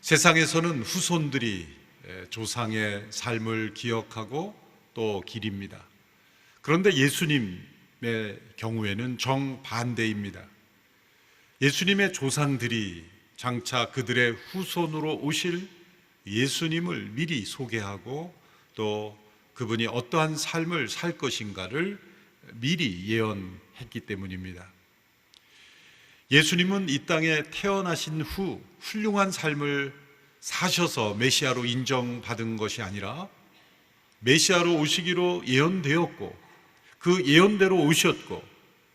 세상에서는 후손들이 조상의 삶을 기억하고 또 기립니다. 그런데 예수님의 경우에는 정반대입니다. 예수님의 조상들이 장차 그들의 후손으로 오실 예수님을 미리 소개하고 또 그분이 어떠한 삶을 살 것인가를 미리 예언했기 때문입니다. 예수님은 이 땅에 태어나신 후 훌륭한 삶을 사셔서 메시아로 인정받은 것이 아니라 메시아로 오시기로 예언되었고 그 예언대로 오셨고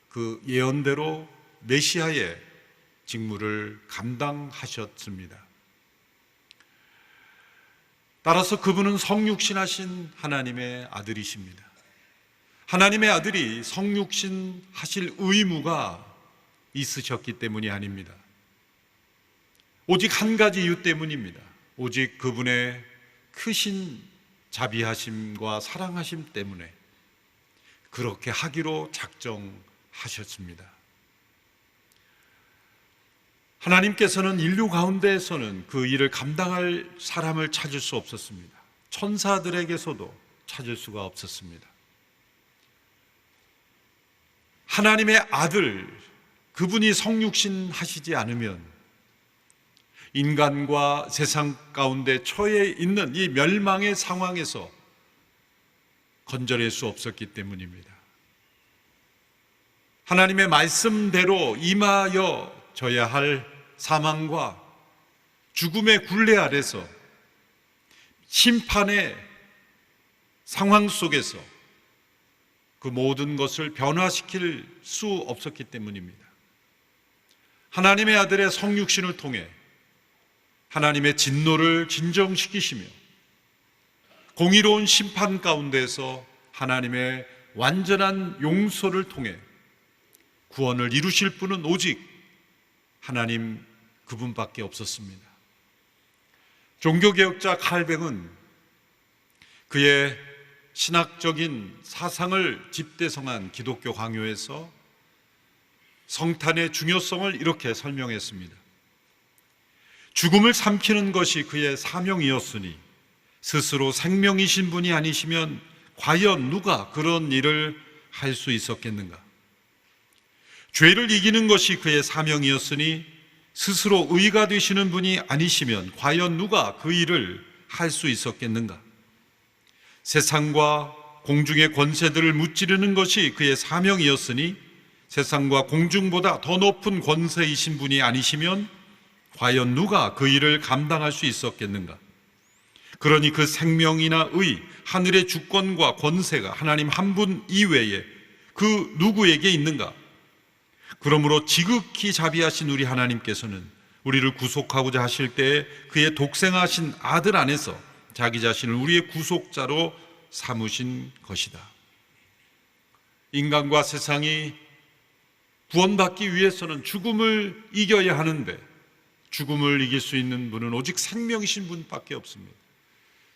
그 예언대로 메시아의 직무를 감당하셨습니다. 따라서 그분은 성육신하신 하나님의 아들이십니다. 하나님의 아들이 성육신 하실 의무가 있으셨기 때문이 아닙니다. 오직 한 가지 이유 때문입니다. 오직 그분의 크신 자비하심과 사랑하심 때문에 그렇게 하기로 작정하셨습니다. 하나님께서는 인류 가운데에서는 그 일을 감당할 사람을 찾을 수 없었습니다. 천사들에게서도 찾을 수가 없었습니다. 하나님의 아들, 그분이 성육신 하시지 않으면 인간과 세상 가운데 처해 있는 이 멸망의 상황에서 건져낼 수 없었기 때문입니다. 하나님의 말씀대로 임하여 져야 할 사망과 죽음의 굴레 아래서 심판의 상황 속에서 그 모든 것을 변화시킬 수 없었기 때문입니다. 하나님의 아들의 성육신을 통해 하나님의 진노를 진정시키시며 공의로운 심판 가운데서 하나님의 완전한 용서를 통해 구원을 이루실 분은 오직 하나님 그분밖에 없었습니다. 종교개혁자 칼뱅은 그의 신학적인 사상을 집대성한 기독교 강요에서 성탄의 중요성을 이렇게 설명했습니다. 죽음을 삼키는 것이 그의 사명이었으니 스스로 생명이신 분이 아니시면 과연 누가 그런 일을 할 수 있었겠는가? 죄를 이기는 것이 그의 사명이었으니 스스로 의가 되시는 분이 아니시면 과연 누가 그 일을 할 수 있었겠는가? 세상과 공중의 권세들을 무찌르는 것이 그의 사명이었으니 세상과 공중보다 더 높은 권세이신 분이 아니시면 과연 누가 그 일을 감당할 수 있었겠는가? 그러니 그 생명이나 의, 하늘의 주권과 권세가 하나님 한 분 이외에 그 누구에게 있는가? 그러므로 지극히 자비하신 우리 하나님께서는 우리를 구속하고자 하실 때에 그의 독생하신 아들 안에서 자기 자신을 우리의 구속자로 삼으신 것이다. 인간과 세상이 구원받기 위해서는 죽음을 이겨야 하는데 죽음을 이길 수 있는 분은 오직 생명이신 분밖에 없습니다.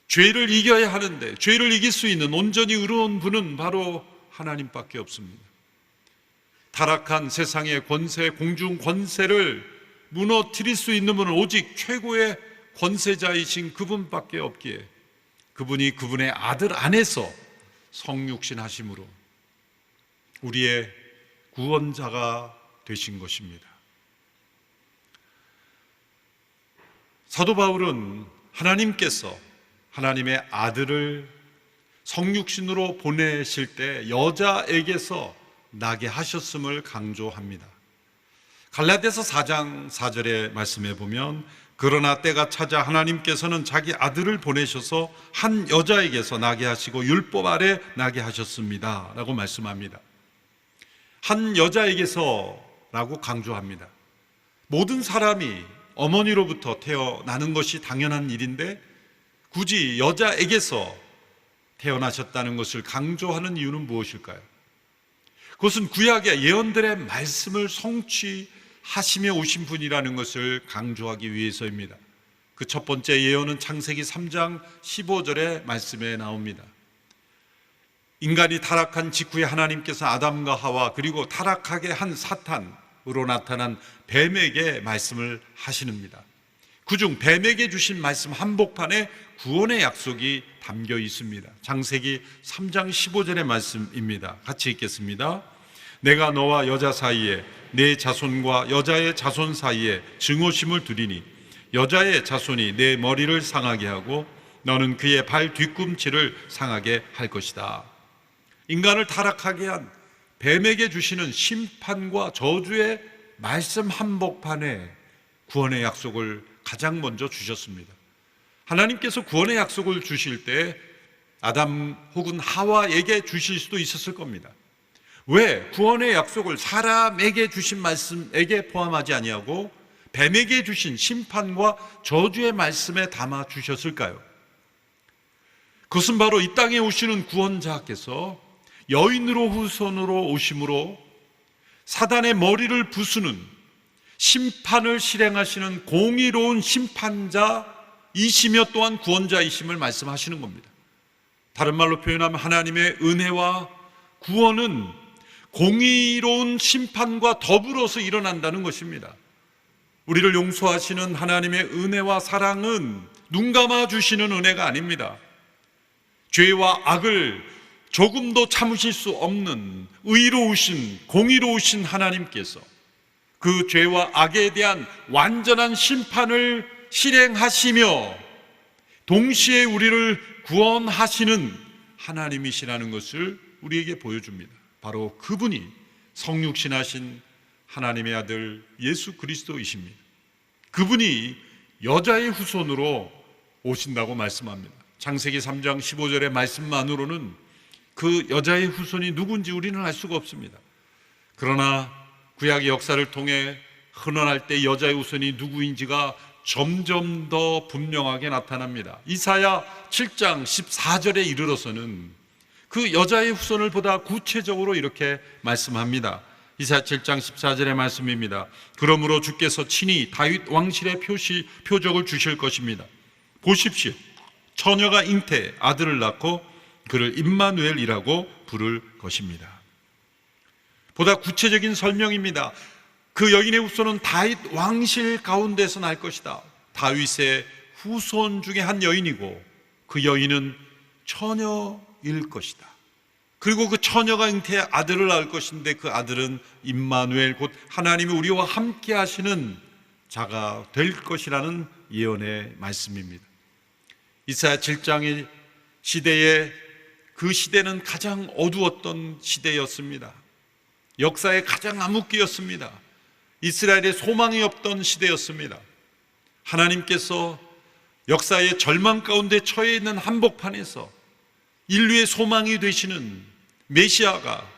죄를 이겨야 하는데 죄를 이길 수 있는 온전히 의로운 분은 바로 하나님밖에 없습니다. 타락한 세상의 권세, 공중 권세를 무너뜨릴 수 있는 분은 오직 최고의 권세자이신 그분밖에 없기에 그분이 그분의 아들 안에서 성육신 하심으로 우리의 구원자가 되신 것입니다. 사도 바울은 하나님께서 하나님의 아들을 성육신으로 보내실 때 여자에게서 나게 하셨음을 강조합니다. 갈라디아서 4장 4절의 말씀에 보면 그러나 때가 찾아 하나님께서는 자기 아들을 보내셔서 한 여자에게서 나게 하시고 율법 아래 나게 하셨습니다 라고 말씀합니다. 한 여자에게서 라고 강조합니다. 모든 사람이 어머니로부터 태어나는 것이 당연한 일인데 굳이 여자에게서 태어나셨다는 것을 강조하는 이유는 무엇일까요? 그것은 구약의 예언들의 말씀을 성취하시며 오신 분이라는 것을 강조하기 위해서입니다. 그 첫 번째 예언은 창세기 3장 15절의 말씀에 나옵니다. 인간이 타락한 직후에 하나님께서 아담과 하와 그리고 타락하게 한 사탄으로 나타난 뱀에게 말씀을 하시는니다. 그중 뱀에게 주신 말씀 한복판에 구원의 약속이 담겨 있습니다. 창세기 3장 15절의 말씀입니다. 같이 읽겠습니다. 내가 너와 여자 사이에 내 자손과 여자의 자손 사이에 증오심을 두리니 여자의 자손이 내 머리를 상하게 하고 너는 그의 발 뒤꿈치를 상하게 할 것이다. 인간을 타락하게 한 뱀에게 주시는 심판과 저주의 말씀 한복판에 구원의 약속을 가장 먼저 주셨습니다. 하나님께서 구원의 약속을 주실 때 아담 혹은 하와에게 주실 수도 있었을 겁니다. 왜 구원의 약속을 사람에게 주신 말씀에게 포함하지 아니하고 뱀에게 주신 심판과 저주의 말씀에 담아 주셨을까요? 그것은 바로 이 땅에 오시는 구원자께서 여인으로 후손으로 오심으로 사단의 머리를 부수는 심판을 실행하시는 공의로운 심판자이시며 또한 구원자이심을 말씀하시는 겁니다. 다른 말로 표현하면 하나님의 은혜와 구원은 공의로운 심판과 더불어서 일어난다는 것입니다. 우리를 용서하시는 하나님의 은혜와 사랑은 눈 감아 주시는 은혜가 아닙니다. 죄와 악을 조금도 참으실 수 없는 의로우신 공의로우신 하나님께서 그 죄와 악에 대한 완전한 심판을 실행하시며 동시에 우리를 구원하시는 하나님이시라는 것을 우리에게 보여줍니다. 바로 그분이 성육신하신 하나님의 아들 예수 그리스도이십니다. 그분이 여자의 후손으로 오신다고 말씀합니다. 창세기 3장 15절의 말씀만으로는 그 여자의 후손이 누군지 우리는 알 수가 없습니다. 그러나 구약의 역사를 통해 헌원할 때 여자의 후손이 누구인지가 점점 더 분명하게 나타납니다. 이사야 7장 14절에 이르러서는 그 여자의 후손을 보다 구체적으로 이렇게 말씀합니다. 이사야 7장 14절의 말씀입니다. 그러므로 주께서 친히 다윗 왕실의 표적을 주실 것입니다. 보십시오. 처녀가 잉태해 아들을 낳고 그를 임마누엘이라고 부를 것입니다. 보다 구체적인 설명입니다. 그 여인의 후손은 다윗 왕실 가운데서 날 것이다. 다윗의 후손 중에 한 여인이고 그 여인은 처녀일 것이다. 그리고 그 처녀가 잉태해 아들을 낳을 것인데 그 아들은 임마누엘 곧 하나님이 우리와 함께 하시는 자가 될 것이라는 예언의 말씀입니다. 이사야 7장의 시대에 그 시대는 가장 어두웠던 시대였습니다. 역사의 가장 암흑기였습니다. 이스라엘의 소망이 없던 시대였습니다. 하나님께서 역사의 절망 가운데 처해 있는 한복판에서 인류의 소망이 되시는 메시아가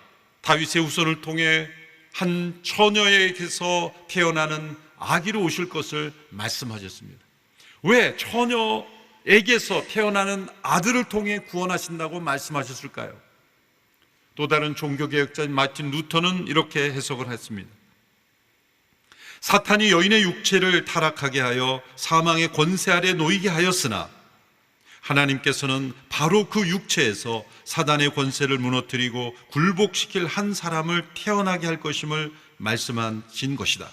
다윗의 후손을 통해 한 처녀에게서 태어나는 아기로 오실 것을 말씀하셨습니다. 왜 처녀에게서 태어나는 아들을 통해 구원하신다고 말씀하셨을까요? 또 다른 종교개혁자인 마틴 루터는 이렇게 해석을 했습니다. 사탄이 여인의 육체를 타락하게 하여 사망의 권세 아래 놓이게 하였으나 하나님께서는 바로 그 육체에서 사단의 권세를 무너뜨리고 굴복시킬 한 사람을 태어나게 할 것임을 말씀하신 것이다.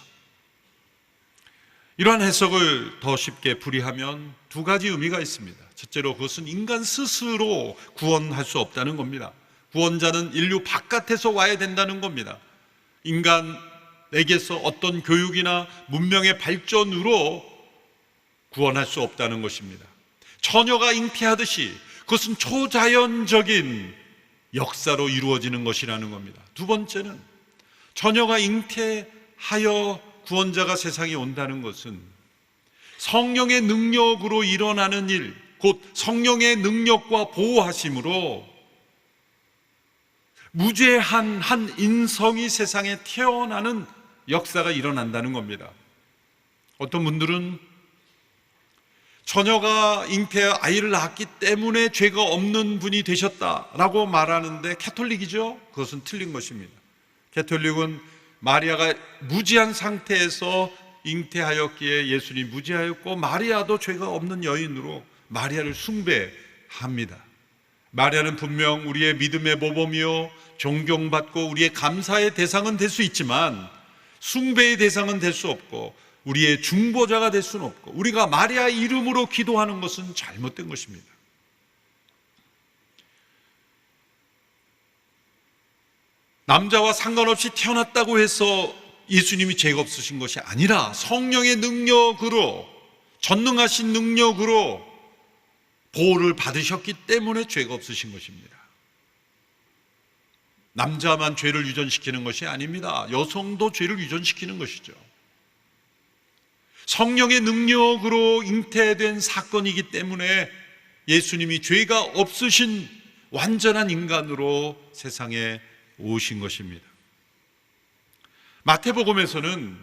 이러한 해석을 더 쉽게 풀이하면 두 가지 의미가 있습니다. 첫째로 그것은 인간 스스로 구원할 수 없다는 겁니다. 구원자는 인류 바깥에서 와야 된다는 겁니다. 인간에게서 어떤 교육이나 문명의 발전으로 구원할 수 없다는 것입니다. 처녀가 잉태하듯이 그것은 초자연적인 역사로 이루어지는 것이라는 겁니다. 두 번째는 처녀가 잉태하여 구원자가 세상에 온다는 것은 성령의 능력으로 일어나는 일, 곧 성령의 능력과 보호하심으로 무죄한 한 인성이 세상에 태어나는 역사가 일어난다는 겁니다. 어떤 분들은 처녀가 잉태해 아이를 낳았기 때문에 죄가 없는 분이 되셨다라고 말하는데 캐톨릭이죠? 그것은 틀린 것입니다. 캐톨릭은 마리아가 무지한 상태에서 잉태하였기에 예수님이 무지하였고 마리아도 죄가 없는 여인으로 마리아를 숭배합니다. 마리아는 분명 우리의 믿음의 모범이요 존경받고 우리의 감사의 대상은 될 수 있지만 숭배의 대상은 될 수 없고 우리의 중보자가 될 수는 없고 우리가 마리아 이름으로 기도하는 것은 잘못된 것입니다. 남자와 상관없이 태어났다고 해서 예수님이 죄가 없으신 것이 아니라 성령의 능력으로, 전능하신 능력으로 보호를 받으셨기 때문에 죄가 없으신 것입니다. 남자만 죄를 유전시키는 것이 아닙니다. 여성도 죄를 유전시키는 것이죠. 성령의 능력으로 잉태된 사건이기 때문에 예수님이 죄가 없으신 완전한 인간으로 세상에 오신 것입니다. 마태복음에서는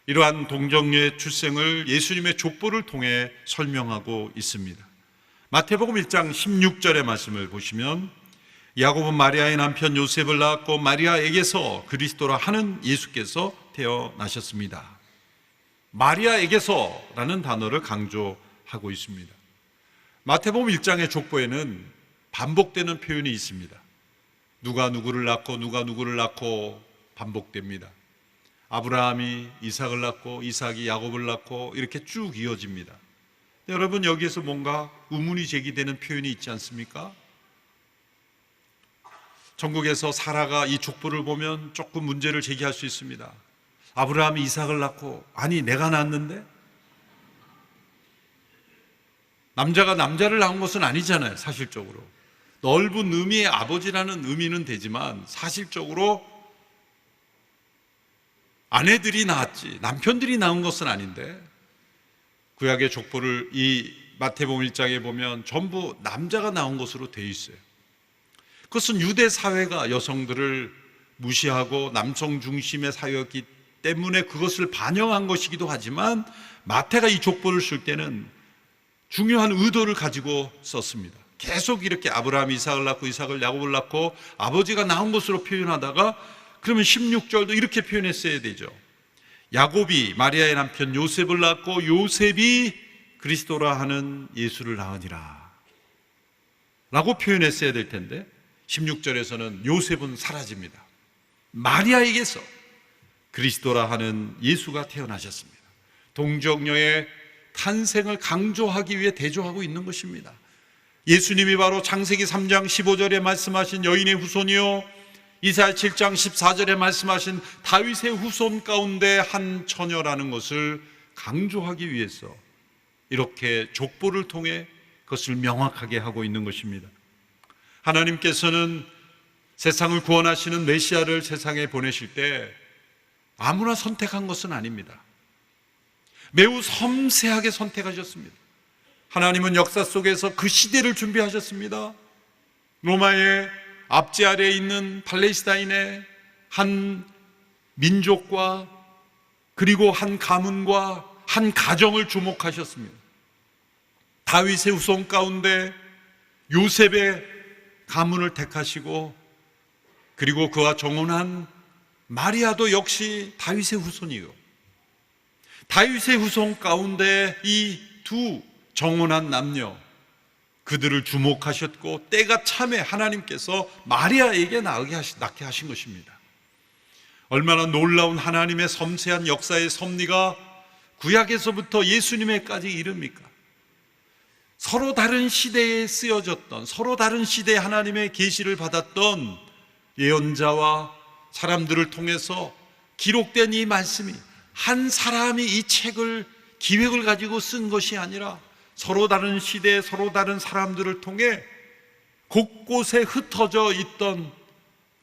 이러한 동정녀의 출생을 예수님의 족보를 통해 설명하고 있습니다. 마태복음 1장 16절의 말씀을 보시면 야곱은 마리아의 남편 요셉을 낳았고 마리아에게서 그리스도라 하는 예수께서 태어나셨습니다. 마리아에게서라는 단어를 강조하고 있습니다. 마태복음 1장의 족보에는 반복되는 표현이 있습니다. 누가 누구를 낳고 누가 누구를 낳고 반복됩니다. 아브라함이 이삭을 낳고 이삭이 야곱을 낳고 이렇게 쭉 이어집니다. 여러분, 여기에서 뭔가 의문이 제기되는 표현이 있지 않습니까? 전국에서 사라가 이 족보를 보면 조금 문제를 제기할 수 있습니다. 아브라함이 이삭을 낳고, 아니 내가 낳았는데? 남자가 남자를 낳은 것은 아니잖아요. 사실적으로 넓은 의미의 아버지라는 의미는 되지만 사실적으로 아내들이 낳았지 남편들이 낳은 것은 아닌데, 구약의 족보를 이 마태복음 1장에 보면 전부 남자가 낳은 것으로 되어 있어요. 그것은 유대 사회가 여성들을 무시하고 남성 중심의 사회였기 때문에 그것을 반영한 것이기도 하지만, 마태가 이 족보를 쓸 때는 중요한 의도를 가지고 썼습니다. 계속 이렇게 아브라함이 이삭을 낳고 이삭을 야곱을 낳고 아버지가 낳은 것으로 표현하다가, 그러면 16절도 이렇게 표현했어야 되죠. 야곱이 마리아의 남편 요셉을 낳고 요셉이 그리스도라 하는 예수를 낳으니라 라고 표현했어야 될 텐데 16절에서는 요셉은 사라집니다. 마리아에게서 그리스도라 하는 예수가 태어나셨습니다. 동정녀의 탄생을 강조하기 위해 대조하고 있는 것입니다. 예수님이 바로 창세기 3장 15절에 말씀하신 여인의 후손이요, 이사야 7장 14절에 말씀하신 다윗의 후손 가운데 한 처녀라는 것을 강조하기 위해서 이렇게 족보를 통해 그것을 명확하게 하고 있는 것입니다. 하나님께서는 세상을 구원하시는 메시아를 세상에 보내실 때 아무나 선택한 것은 아닙니다. 매우 섬세하게 선택하셨습니다. 하나님은 역사 속에서 그 시대를 준비하셨습니다. 로마의 압제 아래에 있는 팔레스타인의 한 민족과 그리고 한 가문과 한 가정을 주목하셨습니다. 다윗의 후손 가운데 요셉의 가문을 택하시고, 그리고 그와 정혼한 마리아도 역시 다윗의 후손이요, 다윗의 후손 가운데 이 두 정혼한 남녀, 그들을 주목하셨고 때가 참에 하나님께서 마리아에게 낳게 하신 것입니다. 얼마나 놀라운 하나님의 섬세한 역사의 섭리가 구약에서부터 예수님에까지 이릅니까? 서로 다른 시대에 쓰여졌던, 서로 다른 시대에 하나님의 계시를 받았던 예언자와 사람들을 통해서 기록된 이 말씀이, 한 사람이 이 책을 기획을 가지고 쓴 것이 아니라 서로 다른 시대에 서로 다른 사람들을 통해 곳곳에 흩어져 있던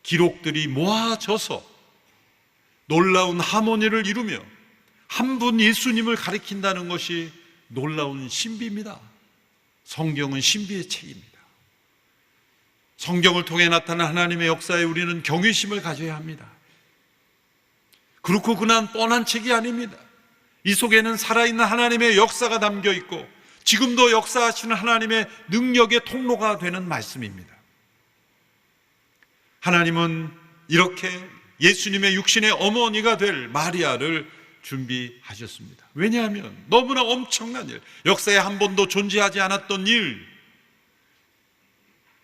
기록들이 모아져서 놀라운 하모니를 이루며 한 분 예수님을 가리킨다는 것이 놀라운 신비입니다. 성경은 신비의 책입니다. 성경을 통해 나타난 하나님의 역사에 우리는 경외심을 가져야 합니다. 그렇고 그난 뻔한 책이 아닙니다. 이 속에는 살아있는 하나님의 역사가 담겨 있고 지금도 역사하시는 하나님의 능력의 통로가 되는 말씀입니다. 하나님은 이렇게 예수님의 육신의 어머니가 될 마리아를 준비하셨습니다. 왜냐하면 너무나 엄청난 일, 역사에 한 번도 존재하지 않았던 일,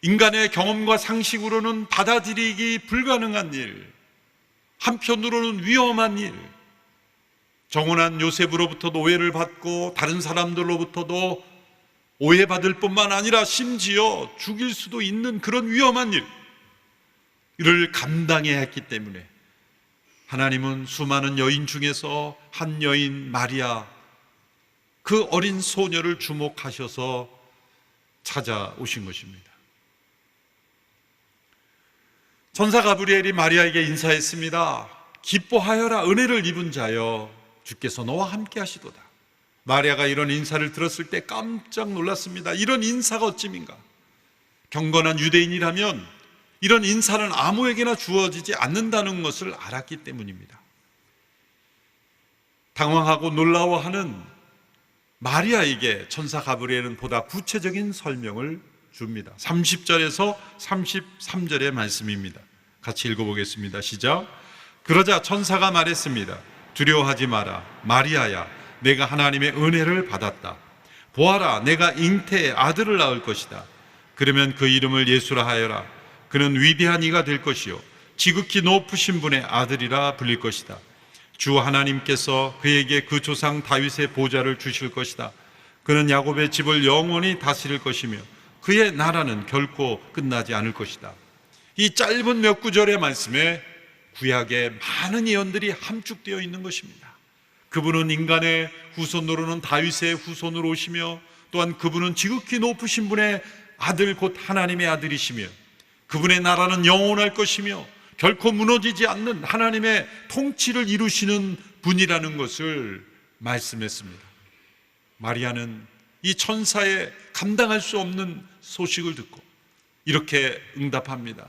인간의 경험과 상식으로는 받아들이기 불가능한 일, 한편으로는 위험한 일, 정혼한 요셉으로부터도 오해를 받고 다른 사람들로부터도 오해받을 뿐만 아니라 심지어 죽일 수도 있는 그런 위험한 일을 감당해야 했기 때문에 하나님은 수많은 여인 중에서 한 여인 마리아, 그 어린 소녀를 주목하셔서 찾아오신 것입니다. 천사 가브리엘이 마리아에게 인사했습니다. 기뻐하여라, 은혜를 입은 자여, 주께서 너와 함께 하시도다. 마리아가 이런 인사를 들었을 때 깜짝 놀랐습니다. 이런 인사가 어찌민가? 경건한 유대인이라면 이런 인사는 아무에게나 주어지지 않는다는 것을 알았기 때문입니다. 당황하고 놀라워하는 마리아에게 천사 가브리엘은 보다 구체적인 설명을 줍니다. 30절에서 33절의 말씀입니다. 같이 읽어보겠습니다. 시작. 그러자 천사가 말했습니다. 두려워하지 마라, 마리아야, 내가 하나님의 은혜를 받았다. 보아라, 내가 잉태에 아들을 낳을 것이다. 그러면 그 이름을 예수라 하여라. 그는 위대한 이가 될 것이요 지극히 높으신 분의 아들이라 불릴 것이다. 주 하나님께서 그에게 그 조상 다윗의 보좌를 주실 것이다. 그는 야곱의 집을 영원히 다스릴 것이며 그의 나라는 결코 끝나지 않을 것이다. 이 짧은 몇 구절의 말씀에 구약의 많은 예언들이 함축되어 있는 것입니다. 그분은 인간의 후손으로는 다윗의 후손으로 오시며 또한 그분은 지극히 높으신 분의 아들 곧 하나님의 아들이시며 그분의 나라는 영원할 것이며 결코 무너지지 않는 하나님의 통치를 이루시는 분이라는 것을 말씀했습니다. 마리아는 이 천사의 감당할 수 없는 소식을 듣고 이렇게 응답합니다.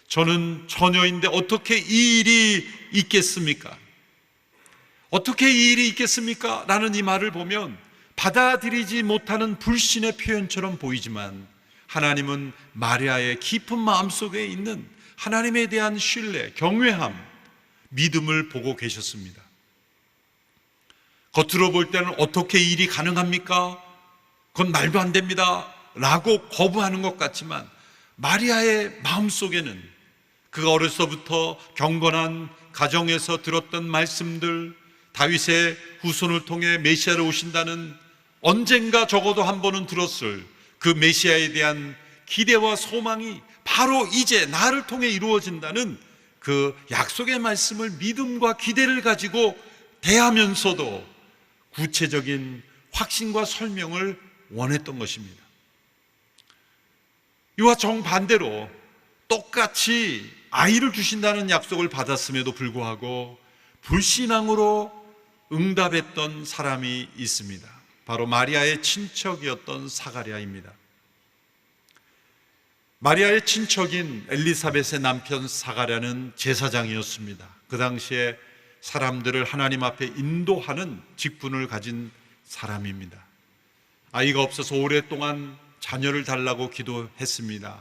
저는 처녀인데 어떻게 이 일이 있겠습니까? 어떻게 이 일이 있겠습니까? 라는 이 말을 보면 받아들이지 못하는 불신의 표현처럼 보이지만 하나님은 마리아의 깊은 마음속에 있는 하나님에 대한 신뢰, 경외함, 믿음을 보고 계셨습니다. 겉으로 볼 때는 어떻게 이 일이 가능합니까? 그건 말도 안 됩니다 라고 거부하는 것 같지만 마리아의 마음속에는 그가 어려서부터 경건한 가정에서 들었던 말씀들, 다윗의 후손을 통해 메시아를 오신다는 언젠가 적어도 한 번은 들었을 그 메시아에 대한 기대와 소망이 바로 이제 나를 통해 이루어진다는 그 약속의 말씀을 믿음과 기대를 가지고 대하면서도 구체적인 확신과 설명을 원했던 것입니다. 이와 정반대로 똑같이 아이를 주신다는 약속을 받았음에도 불구하고 불신앙으로 응답했던 사람이 있습니다. 바로 마리아의 친척이었던 사가랴입니다. 마리아의 친척인 엘리사벳의 남편 사가랴는 제사장이었습니다. 그 당시에 사람들을 하나님 앞에 인도하는 직분을 가진 사람입니다. 아이가 없어서 오랫동안 자녀를 달라고 기도했습니다.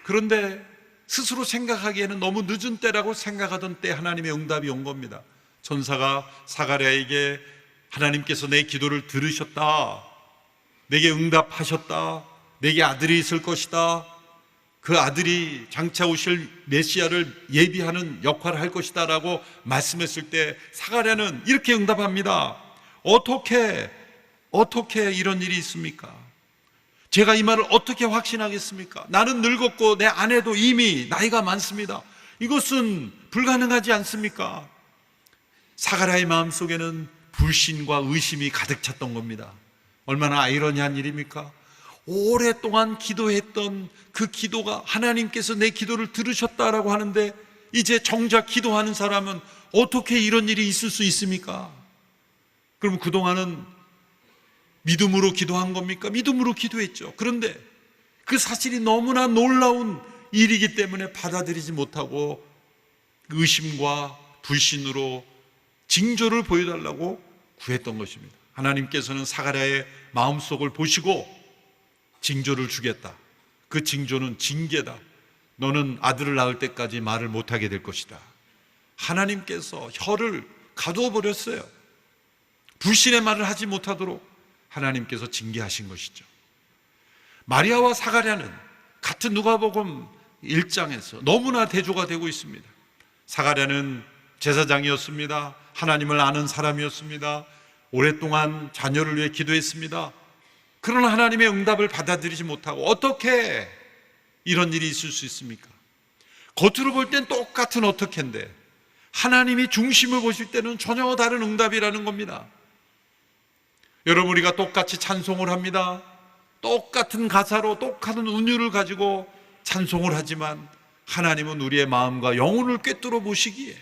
그런데 스스로 생각하기에는 너무 늦은 때라고 생각하던 때 하나님의 응답이 온 겁니다. 천사가 사가랴에게 하나님께서 내 기도를 들으셨다, 내게 응답하셨다, 내게 아들이 있을 것이다, 그 아들이 장차 오실 메시아를 예비하는 역할을 할 것이다 라고 말씀했을 때 사가랴는 이렇게 응답합니다. 어떻게 이런 일이 있습니까? 제가 이 말을 어떻게 확신하겠습니까? 나는 늙었고 내 아내도 이미 나이가 많습니다. 이것은 불가능하지 않습니까? 사가랴의 마음속에는 불신과 의심이 가득 찼던 겁니다. 얼마나 아이러니한 일입니까? 오랫동안 기도했던 그 기도가 하나님께서 내 기도를 들으셨다라고 하는데 이제 정작 기도하는 사람은 어떻게 이런 일이 있을 수 있습니까? 그럼 그동안은 믿음으로 기도한 겁니까? 믿음으로 기도했죠. 그런데 그 사실이 너무나 놀라운 일이기 때문에 받아들이지 못하고 의심과 불신으로 징조를 보여달라고 구했던 것입니다. 하나님께서는 사가랴의 마음속을 보시고 징조를 주겠다. 그 징조는 징계다. 너는 아들을 낳을 때까지 말을 못하게 될 것이다. 하나님께서 혀를 가두어 버렸어요. 불신의 말을 하지 못하도록 하나님께서 징계하신 것이죠. 마리아와 사가랴는 같은 누가복음 1장에서 너무나 대조가 되고 있습니다. 사가랴는 제사장이었습니다. 하나님을 아는 사람이었습니다. 오랫동안 자녀를 위해 기도했습니다. 그러나 하나님의 응답을 받아들이지 못하고 어떻게 이런 일이 있을 수 있습니까? 겉으로 볼 땐 똑같은 어떻게인데 하나님이 중심을 보실 때는 전혀 다른 응답이라는 겁니다. 여러분, 우리가 똑같이 찬송을 합니다. 똑같은 가사로 똑같은 운율을 가지고 찬송을 하지만 하나님은 우리의 마음과 영혼을 꿰뚫어 보시기에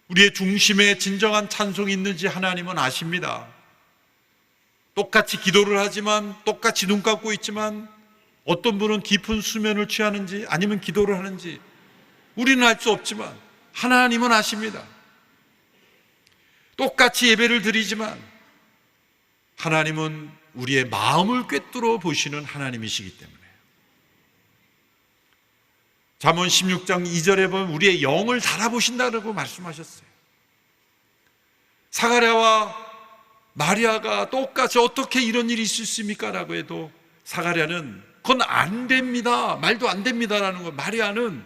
우리의 중심에 진정한 찬송이 있는지 하나님은 아십니다. 똑같이 기도를 하지만, 똑같이 눈 감고 있지만 어떤 분은 깊은 수면을 취하는지 아니면 기도를 하는지 우리는 알 수 없지만 하나님은 아십니다. 똑같이 예배를 드리지만 하나님은 우리의 마음을 꿰뚫어 보시는 하나님이시기 때문에 잠언 16장 2절에 보면 우리의 영을 달아보신다고 말씀하셨어요. 사가랴와 마리아가 똑같이 어떻게 이런 일이 있을 수 있습니까? 라고 해도 사가랴는 그건 안 됩니다, 말도 안 됩니다라는 거, 마리아는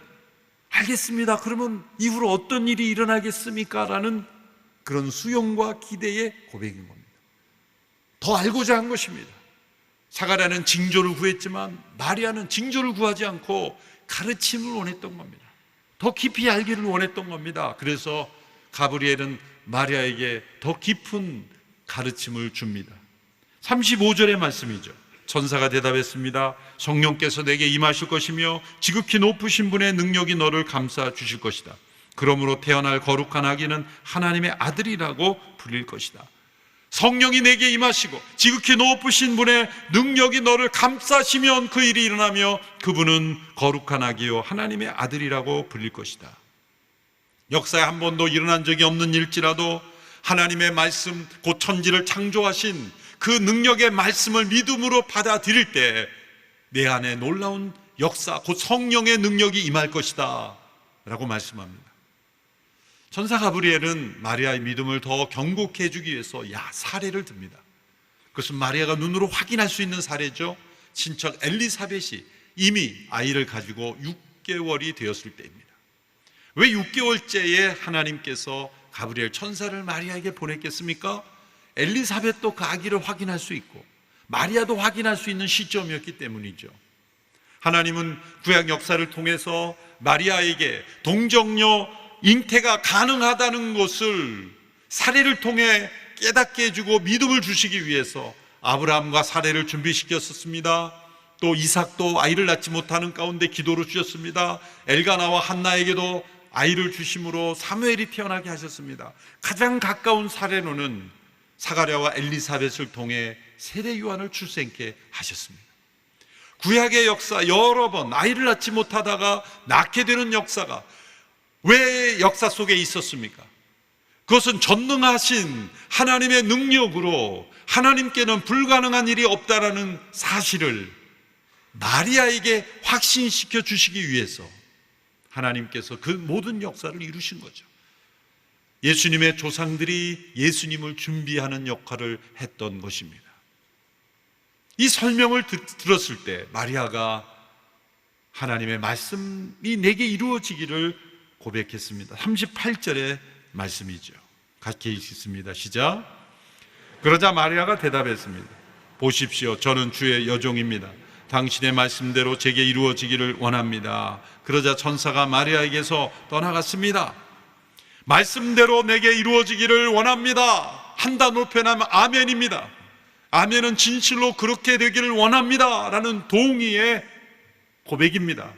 알겠습니다, 그러면 이후로 어떤 일이 일어나겠습니까? 라는 그런 수용과 기대의 고백인 겁니다. 더 알고자 한 것입니다. 사가랴는 징조를 구했지만 마리아는 징조를 구하지 않고 가르침을 원했던 겁니다. 더 깊이 알기를 원했던 겁니다. 그래서 가브리엘은 마리아에게 더 깊은 가르침을 줍니다. 35절의 말씀이죠. 천사가 대답했습니다. 성령께서 내게 임하실 것이며 지극히 높으신 분의 능력이 너를 감싸 주실 것이다. 그러므로 태어날 거룩한 아기는 하나님의 아들이라고 불릴 것이다. 성령이 내게 임하시고 지극히 높으신 분의 능력이 너를 감싸시면 그 일이 일어나며 그분은 거룩한 아기요 하나님의 아들이라고 불릴 것이다. 역사에 한 번도 일어난 적이 없는 일지라도 하나님의 말씀, 곧 천지를 창조하신 그 능력의 말씀을 믿음으로 받아들일 때 내 안에 놀라운 역사, 곧 성령의 능력이 임할 것이다 라고 말씀합니다. 천사 가브리엘은 마리아의 믿음을 더 견고케 해주기 위해서 사례를 듭니다. 그것은 마리아가 눈으로 확인할 수 있는 사례죠. 친척 엘리사벳이 이미 아이를 가지고 6개월이 되었을 때입니다. 왜 6개월째에 하나님께서 가브리엘 천사를 마리아에게 보냈겠습니까? 엘리사벳도 그 아기를 확인할 수 있고 마리아도 확인할 수 있는 시점이었기 때문이죠. 하나님은 구약 역사를 통해서 마리아에게 동정녀 잉태가 가능하다는 것을 사례를 통해 깨닫게 해주고 믿음을 주시기 위해서 아브라함과 사례를 준비시켰었습니다. 또 이삭도 아이를 낳지 못하는 가운데 기도를 주셨습니다. 엘가나와 한나에게도 아이를 주심으로 사무엘이 태어나게 하셨습니다. 가장 가까운 사례로는 사가랴와 엘리사벳을 통해 세례 요한을 출생케 하셨습니다. 구약의 역사 여러 번 아이를 낳지 못하다가 낳게 되는 역사가 왜 역사 속에 있었습니까? 그것은 전능하신 하나님의 능력으로 하나님께는 불가능한 일이 없다라는 사실을 마리아에게 확신시켜 주시기 위해서 하나님께서 그 모든 역사를 이루신 거죠. 예수님의 조상들이 예수님을 준비하는 역할을 했던 것입니다. 이 설명을 들었을 때 마리아가 하나님의 말씀이 내게 이루어지기를 고백했습니다. 38절의 말씀이죠. 같이 읽겠습니다. 시작. 그러자 마리아가 대답했습니다. 보십시오, 저는 주의 여종입니다. 당신의 말씀대로 제게 이루어지기를 원합니다. 그러자 천사가 마리아에게서 떠나갔습니다. 말씀대로 내게 이루어지기를 원합니다. 한 단어로 표현하면 아멘입니다. 아멘은 진실로 그렇게 되기를 원합니다 라는 동의의 고백입니다.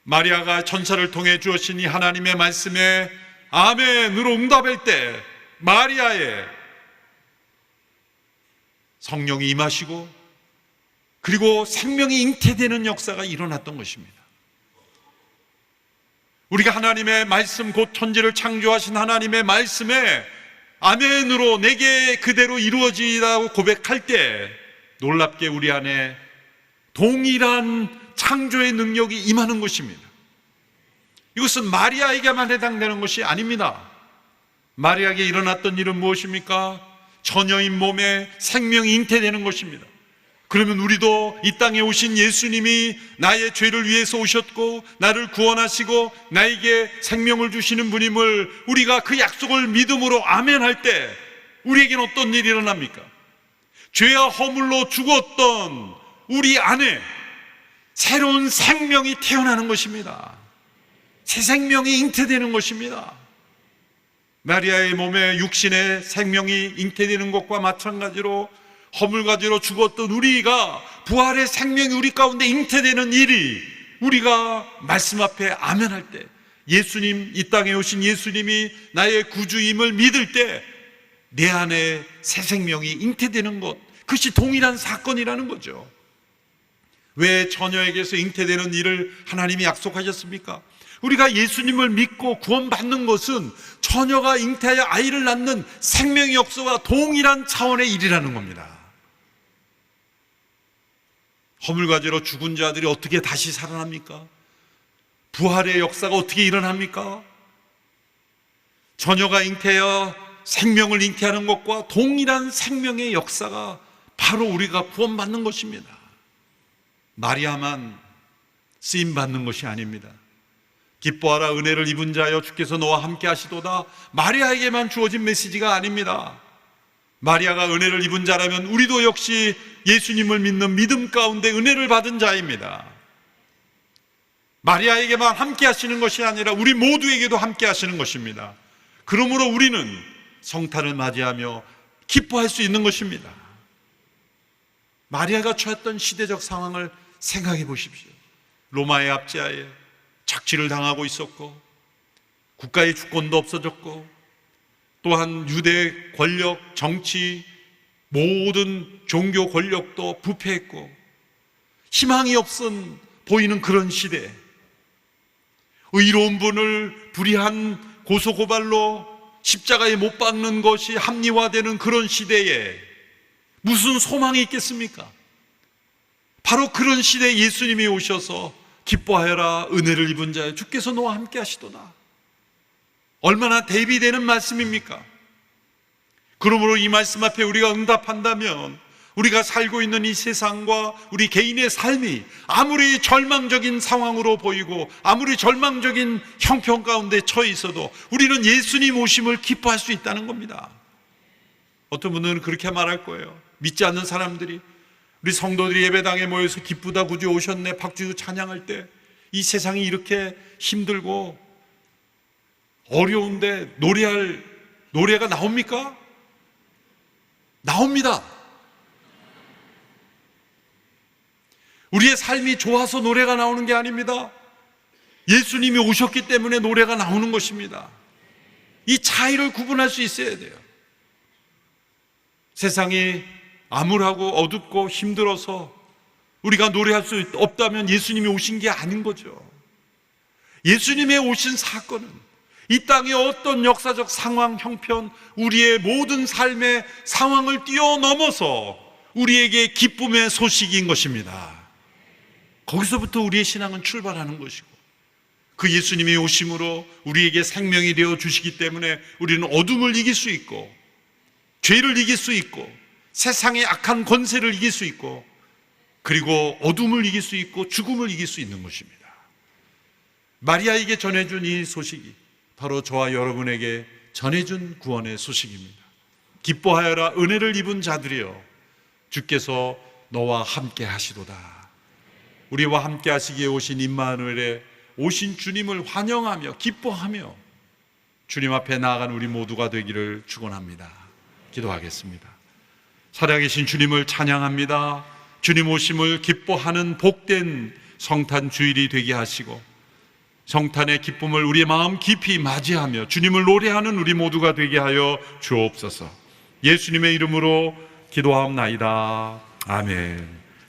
마리아가 천사를 통해 주어진 이 하나님의 말씀에 아멘으로 응답할 때 마리아의 성령이 임하시고 그리고 생명이 잉태되는 역사가 일어났던 것입니다. 우리가 하나님의 말씀, 곧 천지를 창조하신 하나님의 말씀에 아멘으로 내게 그대로 이루어지라고 고백할 때 놀랍게 우리 안에 동일한 창조의 능력이 임하는 것입니다. 이것은 마리아에게만 해당되는 것이 아닙니다. 마리아에게 일어났던 일은 무엇입니까? 처녀인 몸에 생명이 잉태되는 것입니다. 그러면 우리도 이 땅에 오신 예수님이 나의 죄를 위해서 오셨고 나를 구원하시고 나에게 생명을 주시는 분임을 우리가 그 약속을 믿음으로 아멘할 때 우리에게는 어떤 일이 일어납니까? 죄와 허물로 죽었던 우리 안에 새로운 생명이 태어나는 것입니다. 새 생명이 잉태되는 것입니다. 마리아의 몸에 육신의 생명이 잉태되는 것과 마찬가지로 허물가지로 죽었던 우리가 부활의 생명이 우리 가운데 잉태되는 일이 우리가 말씀 앞에 아멘할 때, 예수님, 이 땅에 오신 예수님이 나의 구주임을 믿을 때 내 안에 새 생명이 잉태되는 것, 그것이 동일한 사건이라는 거죠. 왜 처녀에게서 잉태되는 일을 하나님이 약속하셨습니까? 우리가 예수님을 믿고 구원받는 것은 처녀가 잉태하여 아이를 낳는 생명의 역사와 동일한 차원의 일이라는 겁니다. 허물과지로 죽은 자들이 어떻게 다시 살아납니까? 부활의 역사가 어떻게 일어납니까? 처녀가 잉태하여 생명을 잉태하는 것과 동일한 생명의 역사가 바로 우리가 구원받는 것입니다. 마리아만 쓰임받는 것이 아닙니다. 기뻐하라, 은혜를 입은 자여 주께서 너와 함께 하시도다, 마리아에게만 주어진 메시지가 아닙니다. 마리아가 은혜를 입은 자라면 우리도 역시 예수님을 믿는 믿음 가운데 은혜를 받은 자입니다. 마리아에게만 함께 하시는 것이 아니라 우리 모두에게도 함께 하시는 것입니다. 그러므로 우리는 성탄을 맞이하며 기뻐할 수 있는 것입니다. 마리아가 처했던 시대적 상황을 생각해 보십시오. 로마의 압제하에 착취를 당하고 있었고 국가의 주권도 없어졌고 또한 유대 권력, 정치, 모든 종교 권력도 부패했고 희망이 없은 보이는 그런 시대, 의로운 분을 불의한 고소고발로 십자가에 못 박는 것이 합리화되는 그런 시대에 무슨 소망이 있겠습니까? 바로 그런 시대에 예수님이 오셔서 기뻐하여라, 은혜를 입은 자여 주께서 너와 함께 하시도다. 얼마나 대비되는 말씀입니까? 그러므로 이 말씀 앞에 우리가 응답한다면 우리가 살고 있는 이 세상과 우리 개인의 삶이 아무리 절망적인 상황으로 보이고 아무리 절망적인 형편 가운데 처해 있어도 우리는 예수님 오심을 기뻐할 수 있다는 겁니다. 어떤 분들은 그렇게 말할 거예요. 믿지 않는 사람들이, 우리 성도들이 예배당에 모여서 기쁘다 구주 오셨네 박주 찬양할 때 이 세상이 이렇게 힘들고 어려운데 노래가 나옵니까? 나옵니다. 우리의 삶이 좋아서 노래가 나오는 게 아닙니다. 예수님이 오셨기 때문에 노래가 나오는 것입니다. 이 차이를 구분할 수 있어야 돼요. 세상이 암울하고 어둡고 힘들어서 우리가 노래할 수 없다면 예수님이 오신 게 아닌 거죠. 예수님의 오신 사건은 이 땅의 어떤 역사적 상황, 형편, 우리의 모든 삶의 상황을 뛰어넘어서 우리에게 기쁨의 소식인 것입니다. 거기서부터 우리의 신앙은 출발하는 것이고, 그 예수님이 오심으로 우리에게 생명이 되어 주시기 때문에 우리는 어둠을 이길 수 있고 죄를 이길 수 있고 세상의 악한 권세를 이길 수 있고 그리고 어둠을 이길 수 있고 죽음을 이길 수 있는 것입니다. 마리아에게 전해준 이 소식이 바로 저와 여러분에게 전해준 구원의 소식입니다. 기뻐하여라, 은혜를 입은 자들이여 주께서 너와 함께 하시도다. 우리와 함께 하시기에 오신 임마누엘의 오신 주님을 환영하며 기뻐하며 주님 앞에 나아간 우리 모두가 되기를 축원합니다. 기도하겠습니다. 살아계신 주님을 찬양합니다. 주님 오심을 기뻐하는 복된 성탄 주일이 되게 하시고 성탄의 기쁨을 우리의 마음 깊이 맞이하며 주님을 노래하는 우리 모두가 되게 하여 주옵소서. 예수님의 이름으로 기도하옵나이다. 아멘.